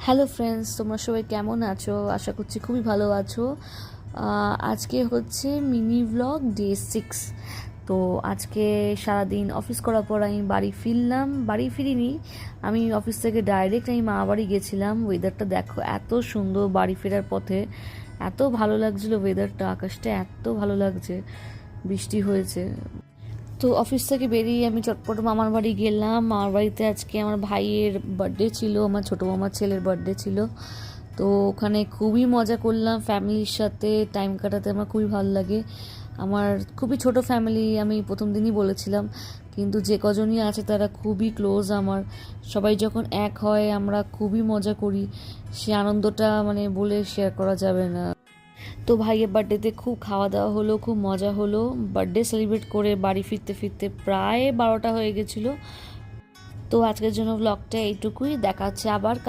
Hello friends, তোমরা সবাই কেমন আছো? আশা করছি খুবই ভালো আছো। আজকে হচ্ছে মিনি ব্লগ ডে 6। তো আজকে সারাদিন অফিস করার পর আমি বাড়ি ফিরিনি। আমি অফিস থেকে ডাইরেক্ট আমি মা বাড়ি গেছিলাম। ওয়েদারটা দেখো এত সুন্দর, বাড়ি ফেরার পথে এত ভালো লাগছিলো ওয়েদারটা, আকাশটা এত ভালো লাগছে, বৃষ্টি হয়েছে। তো অফিস থেকে বেরিয়ে আমি চটপট মামার বাড়ি গেলাম। মামার বাড়িতে আজকে আমার ভাইয়ের বার্থডে ছিল, আমার ছোটো মামার ছেলের বার্থডে ছিল। তো ওখানে খুবই মজা করলাম, ফ্যামিলির সাথে টাইম কাটাতে আমার খুবই ভালো লাগে। আমার খুবই ছোট ফ্যামিলি, আমি প্রথম দিনই বলেছিলাম, কিন্তু যে কজনই আছে তারা খুবই ক্লোজ আমার। সবাই যখন এক হয় আমরা খুবই মজা করি, সে আনন্দটা মানে বলে শেয়ার করা যাবে না। তো ভাইয়ের বার্থডেতে খুব খাওয়া দাওয়া হলো, খুব মজা হলো। বার্থডে সেলিব্রেট করে বাড়ি ফিরতে ফিরতে প্রায় 12টা হয়ে গেছিলো। তো আজকের জন্য ব্লগটা এইটুকুই, দেখা হচ্ছে আবার।